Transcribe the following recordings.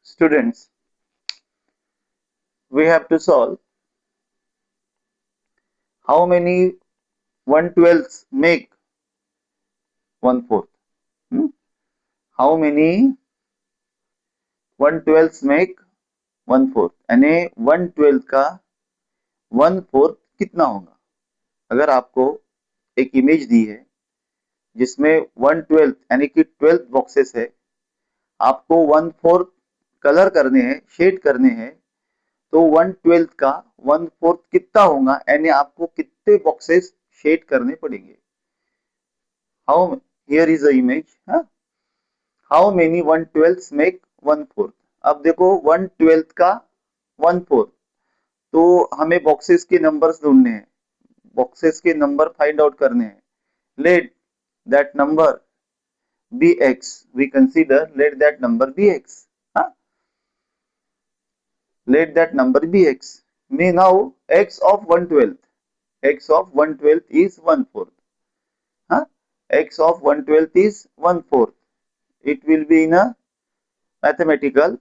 students, we have to solve how many 1/12 make 1/4. How many 1/12 make 1/4 यानी 1/12 का 1/4 कितना होगा। अगर आपको एक इमेज दी है जिसमें 1/12 यानी कि 12 बॉक्सेस है, आपको 1/4 कलर करने हैं, शेड करने हैं, तो 1/12 का 1/4 कितना होगा यानी आपको कितने बॉक्सेस शेड करने पड़ेंगे। How here is the image, how many 1/12 make 1/4। अब देखो 1/12 का 1/4, तो हमें बॉक्सेस के नंबर्स ढूंढने हैं, बॉक्सेस के नंबर फाइंड आउट करने हैं। Late that number be x, we consider let that number be x, let that number be x. Me now x of 1/12, x of 1/12 is 1/4, x of 1/12 is 1/4. It will be in a mathematical,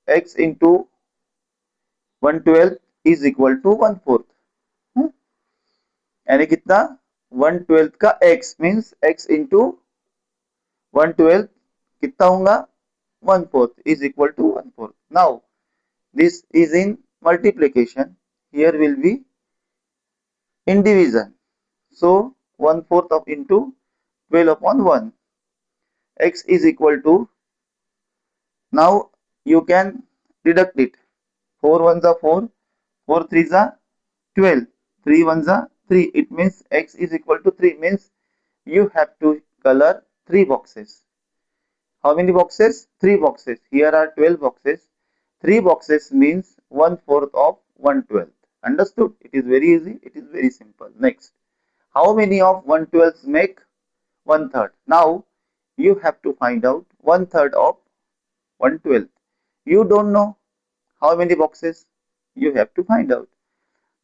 x into 1/12 is equal to 1/4, यानी कितना 1/12 का x means x into 1/12 कितना होगा 1/4 is equal to 1/4. Now this is in multiplication, here will be in division, so 1/4 of into 12 upon 1, x is equal to, now you can deduct it, 4 1s are 4, 4 3s are 12, 3 1s are 3, it means x is equal to 3, means you have to color 3 boxes. How many boxes? 3 boxes. Here are 12 boxes. 3 boxes means 1/4 of 1/12. Understood? It is very easy. It is very simple. Next, how many of 1/12 make 1/3? Now you have to find out 1/3 of 1/12. You don't know how many boxes. You have to find out.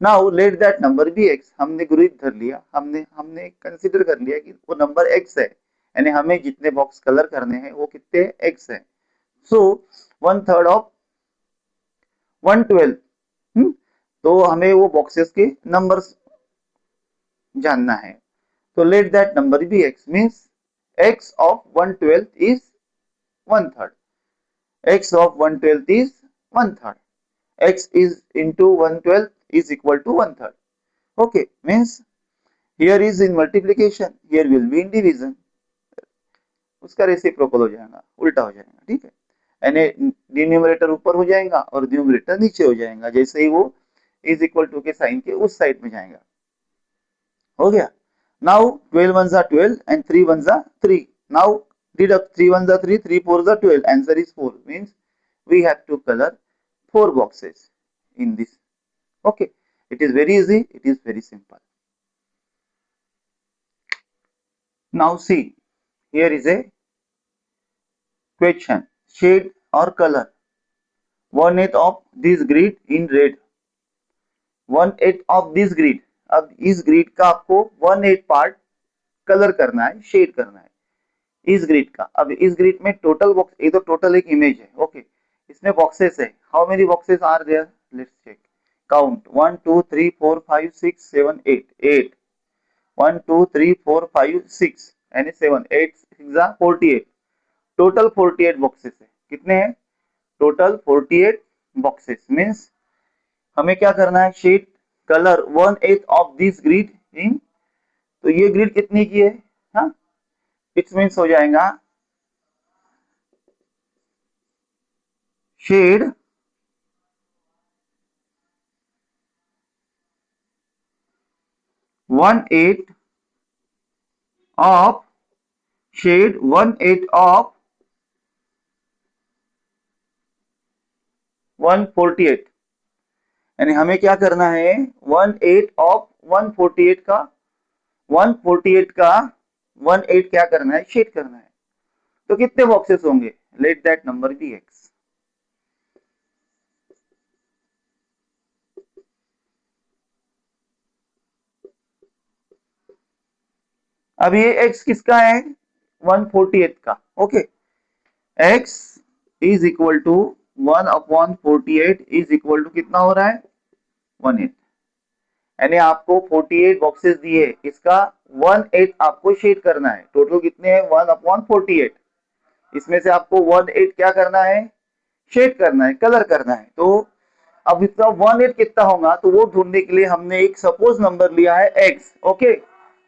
Now let that number be x. हमने गृहीत धर लिया, हमने consider कर लिया कि वो number x है, यानी हमें जितने बॉक्स कलर करने हैं वो कितने x है। सो 1/3 ऑफ 1/12, तो हमें वो बॉक्सेस के नंबर्स जानना है, तो let that number be x, means x of 1/12 is 1/3, x of 1/12 is 1/3, x is into 1/12 is equal to 1/3. Okay, means here is in multiplication, here will be in division, उसका reciprocal हो जाएगा, उल्टा हो जाएगा, ठीक है, यानी डिनोमिनेटर ऊपर हो जाएगा और न्यूमरेटर नीचे हो जाएगा, जैसे ही वो इज इक्वल टू के साइन के उस साइड में जाएगा। हो गया। Now 12 1s are 12 and 3 1s are 3. Now deduct 3 1s are 3, 3 4s are 12. Answer is 4. Means we have to color 4 boxes in this. Okay, it is very easy. It is very simple. Now see, here is a question. Shade or color 1/8 of this grid in red. 1/8 of this grid. अब इस grid का आपको 1/8 part colour करना है, shade करना है इस grid का। अब इस ग्रिड में टोटल बॉक्स, ये तो टोटल एक इमेज है, ओके, इसमें बॉक्सेस है। How many boxes are there, let's check, count 1 2 3 4 5 6 7 8, 8 1 2 3 4 5 6 यानी 7 8 6 48, टोटल 48 बॉक्सेस है। कितने हैं टोटल 48 बॉक्सेस, मींस हमें क्या करना है, shade colour 1/8 of this grid in, तो ये ग्रिड कितनी की है, हाँ, इट मींस हो जाएगा शेड 1/8 ऑफ शेड 1/8 ऑफ 148, यानी हमें क्या करना है 1/8 ऑफ 148 का 148 का 1/8 क्या करना है, शेड करना है। तो कितने बॉक्सेस होंगे, let that number be x. अब ये x किसका है 148 का, okay, x is equal to 1/48 is equal to कितना हो रहा है 1/8। यानी आपको 48 बॉक्सेस दिए, इसका 1/8 आपको शेड करना है। टोटल कितने हैं 1/48, इसमें से आपको 1/8 क्या करना है शेड करना है, कलर करना है। तो अब इसका 1/8 कितना होगा तो वो ढूंढने के लिए हमने एक सपोज नंबर लिया है x। ओके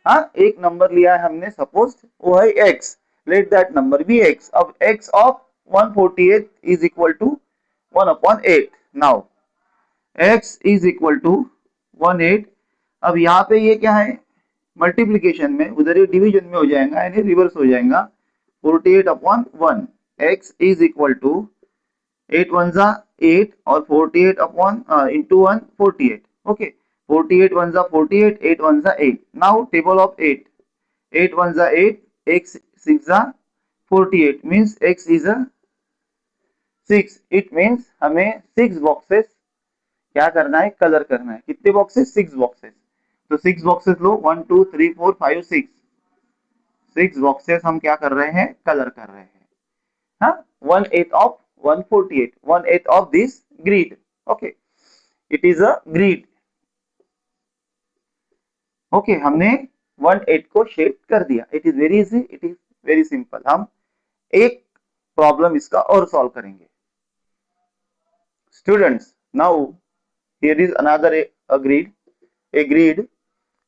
हाँ एक नंबर लिया है हमने सपोज, वो है x। Let that number be x। अब x of 148 is equal to 1/8। Now x is equal to 1/8। अब यहाँ पे ये क्या है मल्टीप्लीकेशन में, उधर ये डिवीजन में हो जाएगा यानी रिवर्स हो जाएगा 48/1। x इज इक्वल टू 8 1 जा 8 और 48 अपॉन इंटू 1 48। ओके 48 1 जा 48, 8 1 जा 8। नाउ टेबल ऑफ 8, 8 1 जा 8, x 6 जा 48 means x is a 6। It means हमें 6 बॉक्सेस क्या करना है कलर करना है। कितने बॉक्सेस 6 बॉक्सेस। तो 6 बॉक्सेस लो 1 2 3 4 5 6, 6 बॉक्सेस हम क्या कर रहे हैं कलर कर रहे हैं। हाँ 1/8 of 148, 1/8 of this grid। okay it is a grid। okay हमने 1/8 को शेड कर दिया। It is very easy, it is very simple. हम एक प्रॉब्लम इसका और सॉल्व करेंगे students. Now here is another grid, a grid.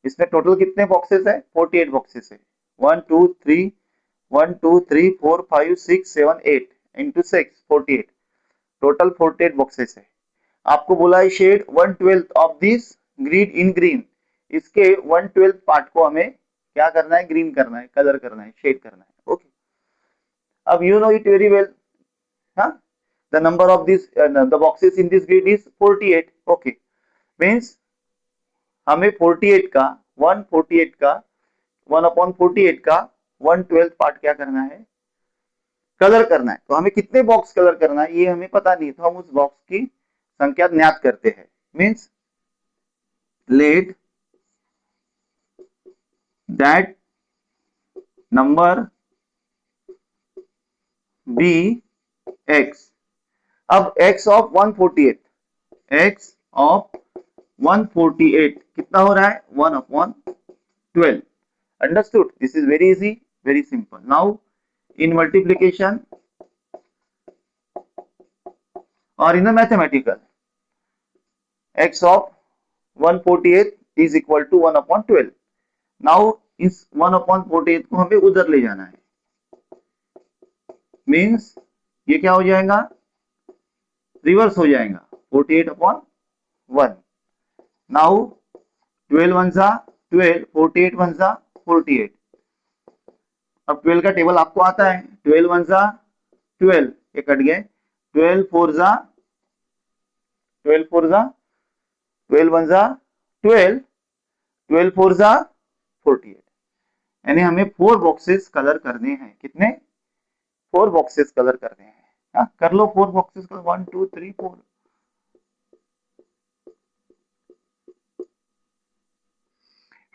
इसमें टोटल कितने बॉक्सेस है 48 बॉक्सेस है। 1 2 3 1 2 3 4 5 6 7 8 इंटू 6 48, टोटल 48 बॉक्सेस है। आपको बोला है shade 1/12 of this grid in green. इसके 1/12 पार्ट को हमें क्या करना है ग्रीन करना है, कलर करना है, शेड करना है। ओके अब you know it very well. हाँ the number of this the boxes in this grid is 48। Okay means हमें 48 का 148 का 1/48 का 1/12 पार्ट क्या करना है कलर करना है। तो हमें कितने बॉक्स कलर करना है ये हमें पता नहीं, तो हम उस बॉक्स की संख्या ज्ञात करते हैं। Means let that number be x। अब x ऑफ 148, x ऑफ 148 कितना हो रहा है 1/12। Understood. This is very easy, very simple. Now in multiplication और in mathematical x of 148 is equal to 1/12। Now इस 1/48 को हमें उधर ले जाना है। मींस ये क्या हो जाएगा रिवर्स हो जाएगा 48/1। नाउ 12 1 जा 12, 48 1 जा 48। अब 12 का टेबल आपको आता है। 12 1 जा 12, ये कट गए। 12 4 जा 12 4 जा 12 1 जा 12, 12 4 जा 48। यानी हमें 4 बॉक्सेस कलर करने हैं। कितने 4 बॉक्सेस कलर करने हैं। हाँ कर लो 4 बॉक्सेस का 1 2 3 4।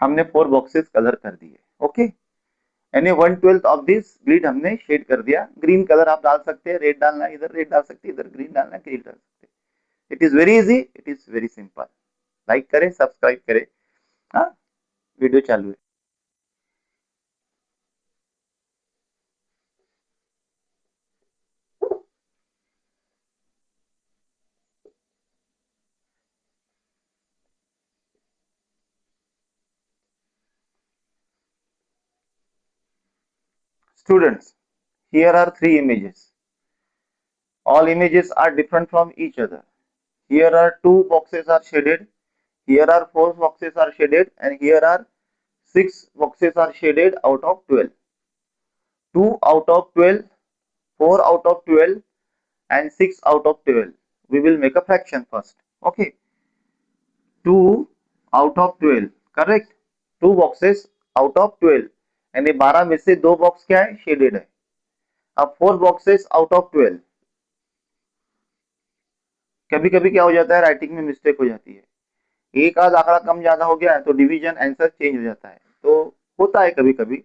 हमने 4 बॉक्सेस कलर कर दिए। ओके यानी 1/12 ऑफ दिस ग्रिड हमने शेड कर दिया। ग्रीन कलर आप डाल सकते हैं, रेड डालना है इधर रेड डाल सकते हैं, इधर ग्रीन डालना है ग्रीन डाल सकते हैं। It is very easy, it is very simple. Like करें सब्सक्राइब करें। हाँ वीडियो चालू है। Students, here are 3 images. All images are different from each other. Here are 2 boxes are shaded. Here are 4 boxes are shaded, and here are 6 boxes are shaded out of 12. 2 out of 12, 4 out of 12, and 6 out of 12. We will make a fraction first. Okay. 2 out of 12. Correct. 2 boxes out of 12. यानी 12 में से 2 box क्या है shaded है। अब 4 boxes out of 12। कभी कभी क्या हो जाता है राइटिंग में मिस्टेक हो जाती है। एक आध आंकड़ा कम ज्यादा हो गया है तो डिवीजन आंसर चेंज हो जाता है। तो होता है कभी कभी,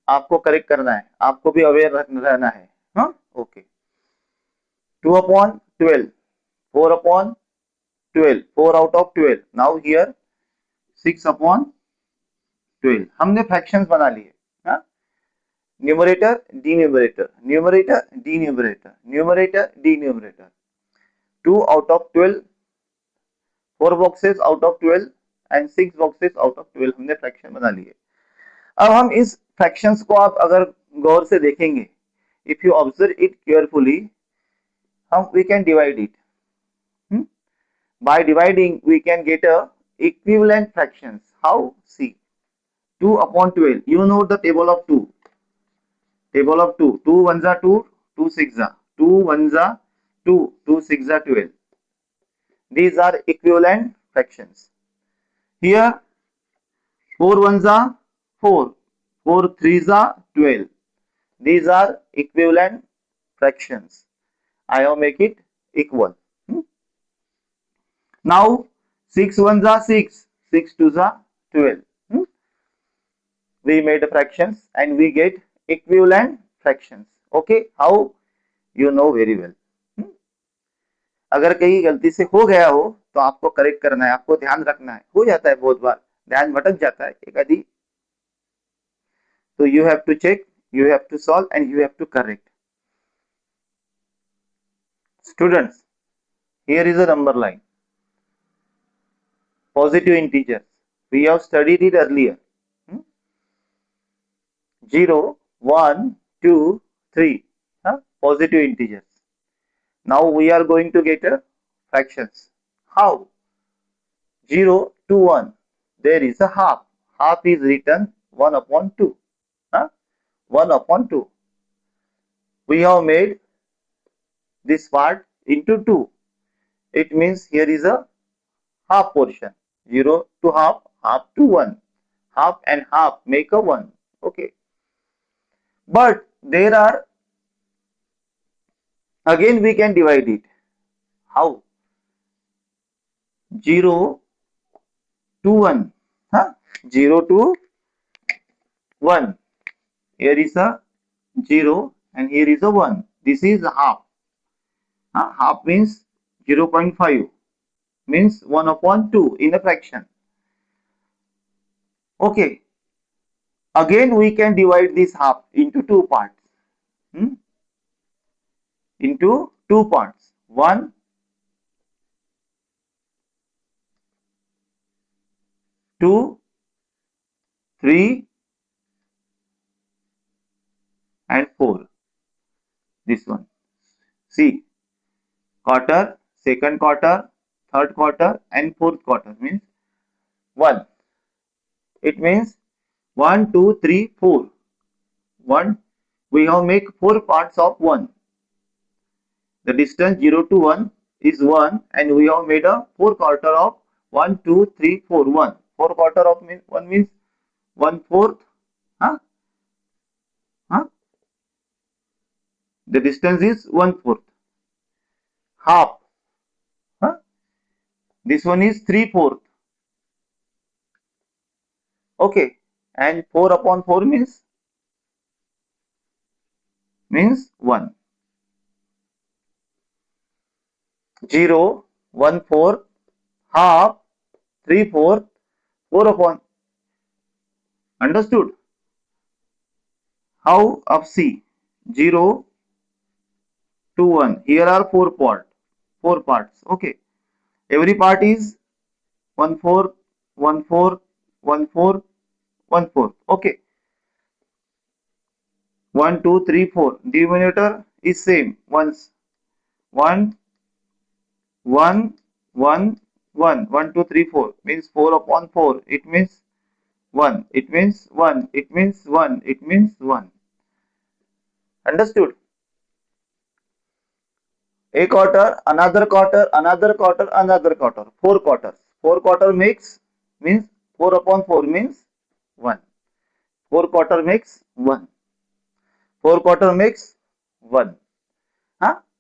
आपको करेक्ट करना है, आपको भी अवेयर रहना है। हाँ okay 2 upon 12, 4 upon 12, 4 out of 12. Now here 6 upon 12. हमने फ्रैक्शंस बना लिए. हाँ, numerator denominator, numerator denominator, numerator denominator. 2 out of 12, 4 boxes out of 12 and 6 boxes out of 12 हमने फ्रैक्शन बना लिए. अब हम इस फ्रैक्शंस को आप अगर गौर से देखेंगे, if you observe it carefully, we can divide it. By dividing we can get a equivalent fractions. How? See, 2 upon 12, you know the table of 2. Table of 2, 2 ones are 2, 2 6 are 2 ones are 2, 2 6 are 12. These are equivalent fractions. Here 4 ones are 4, 4 threes are 12. These are equivalent fractions. I have make it equal. Now 6 ones are 6, 6 twos are 12. We made fractions and we get equivalent fractions. Okay, how? You know very well. अगर कहीं गलती से हो गया हो तो आपको correct करना है, आपको ध्यान रखना है. हो जाता है बहुत बार, ध्यान भटक जाता है एक आदि. तो you have to check, you have to solve and you have to correct. Students, here is a number line. Positive integers. We have studied it earlier. 0, 1, 2, 3. Positive integers. Now we are going to get fractions. How? 0 to 1. There is a half. Half is written 1 upon 2. 1 upon 2. We have made this part into 2. It means here is a half portion. 0 to half, half to 1. Half and half make a 1. Okay. But there are, again we can divide it. How? 0 to 1. 0 to 1. Here is a 0 and here is a 1. This is half. Half means 0.5. Means 1 upon 2 in a fraction. Okay. Again we can divide this half into 2 parts. Into 2 parts. 1, 2, 3 and 4. This one. See, quarter, second quarter, third quarter and fourth quarter means 1. It means 1, 2, 3, 4. 1. We have make 4 parts of 1. The distance 0 to 1 is 1 and we have made a 4 quarter of 1, 2, 3, 4, 1. 4 quarter of 1 means 1/4. The distance is 1/4. Half. This one is 3/4. Okay. And 4 upon 4 means 1. 0, 1/4, half, 3/4, 4 upon. Understood? How? Of C. 0 to 1. Here are 4 parts. Okay. Every part is 1/4, 1/4, 1/4, 1/4. Okay. 1, 2, 3, 4. Denominator is same. Once 1, 1, 1, 1. 1, 2, 3, 4 means 4 upon 4. It means 1. It means 1. It means 1. It means 1. Understood? A quarter, another quarter, another quarter, another quarter. 4 quarters. 4 quarter means 4 upon 4 means 1. 4 quarter makes 1. 4 quarter makes 1.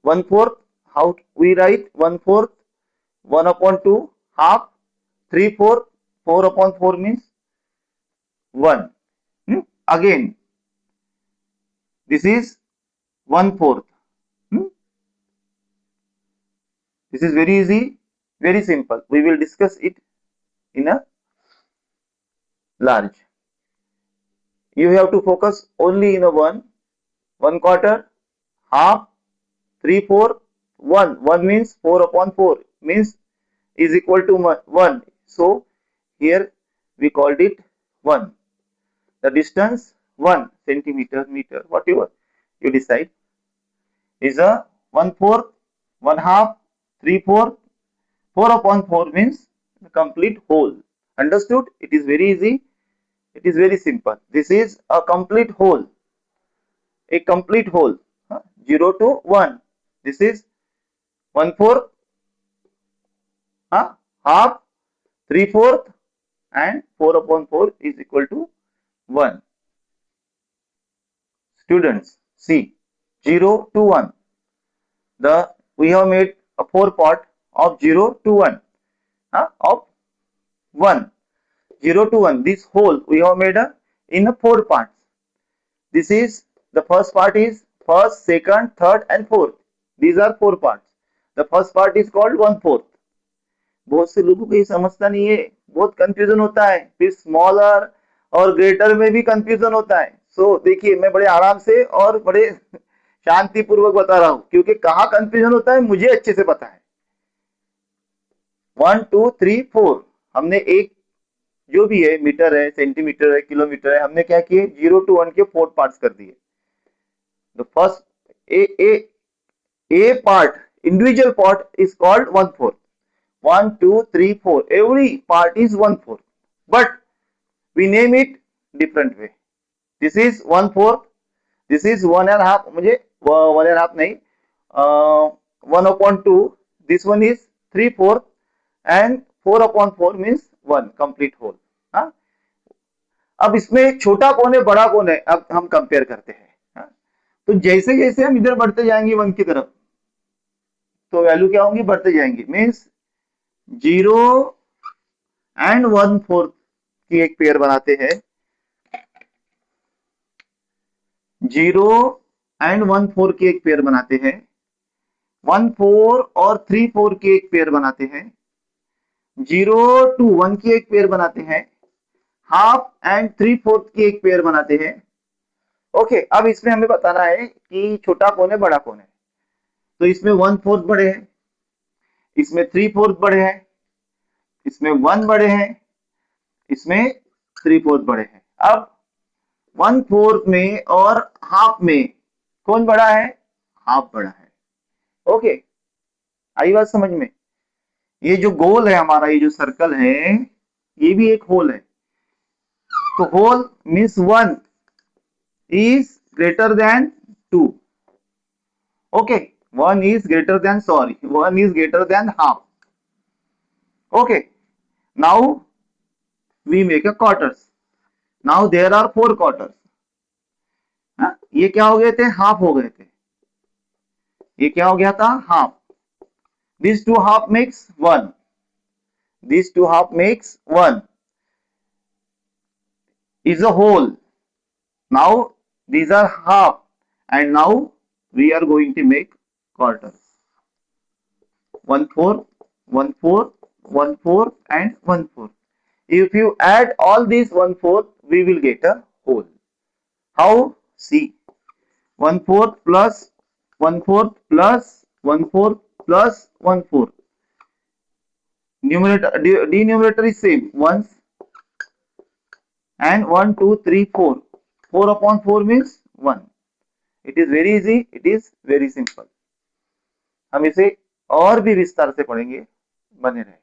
1/4. How we write 1/4? 1 upon 2. Half. 3/4. 4 upon 4 means 1. Again, this is 1/4. This is very easy, very simple. We will discuss it in a large. You have to focus only in a one quarter, half, 3, 4, 1. 1 means 4 upon 4 means is equal to 1. So here we called it 1. The distance 1 centimeter, meter, whatever you decide, is a 1/4, 1/2, 3/4. 4 upon 4 means the complete whole. Understood? It is very easy. It is very simple. This is a complete whole. A complete whole. 0 to 1. This is 1/4, half, 3/4, and 4 upon 4 is equal to 1. Students, see, 0 to 1. We have made a 4 part of 0 to 1. Of 1. 0 to 1. This whole we have made in a 4 parts. This is the first part is first, second, third, and fourth. These are 4 parts. The first part is called 1/4. बहुत से लोगों को ये समझता नहीं है, बहुत confusion होता है, फिर स्मॉलर और ग्रेटर में भी कंफ्यूजन होता है. सो देखिए, मैं बड़े आराम से और बड़े शांतिपूर्वक बता रहा हूं, क्योंकि कहाँ कंफ्यूजन होता है मुझे अच्छे से पता है. 1, 2, 3, 4 हमने एक जो भी है, मीटर है, सेंटीमीटर है, किलोमीटर है, हमने क्या किए, 0 to 1 के 4 पार्ट्स कर दिए. The first a part, individual part is called 1/4. 1, 2, 3, 4. Every part is 1/4. But we name it different way. This is 1/4. This is 1.5. मुझे 1.5 नहीं, 1/2. This one is 3/4, and 4/4 means 1 complete whole. हाँ. अब इसमें छोटा कौन है, बड़ा कौन है, अब हम कंपेयर करते हैं. हाँ. तो जैसे जैसे हम इधर बढ़ते जाएंगे 1 की तरफ, तो वैल्यू क्या होंगी, बढ़ते जाएंगे. मीन्स 0 and 1/4 की एक पेयर बनाते हैं. 0 and 1/4 की एक पेयर बनाते हैं. 1/4 और 3/4 की एक पेयर बनाते हैं. 0 to 1 की एक पेयर बनाते हैं. हाफ एंड 3/4 की एक पेयर बनाते हैं. ओके, अब इसमें हमें बताना है कि छोटा कौन है, बड़ा कौन है. तो इसमें 1/4 बड़े हैं, इसमें 3/4 बड़े हैं, इसमें 1 बड़े हैं, इसमें 3/4 बड़े हैं. अब 1/4 में और हाफ में कौन बड़ा है, हाफ बड़ा है. ओके, आई बात समझ में. ये जो गोल है हमारा, ये जो सर्कल है, ये भी एक होल है. तो whole means 1 is greater than 2. Okay, 1 is greater than, sorry, 1 is greater than half. Okay, now we make a quarters. Now there are 4 quarters. ये क्या हो गए थे, हाफ हो गए थे. ये क्या हो गया था, half. These 2 half makes 1. These 2 half makes 1 is a whole. Now these are half, and now we are going to make quarters. 1/4, 1/4, 1/4, and 1/4. If you add all these 1/4, we will get a whole. How? See, 1/4 plus 1/4 plus 1/4 plus 1/4. Numerator, denominator is same, ones, and 1, 2, 3, 4. 4/4 means 1. It is very easy. It is very simple. हम इसे और भी विस्तार से पढ़ेंगे. बने रहे.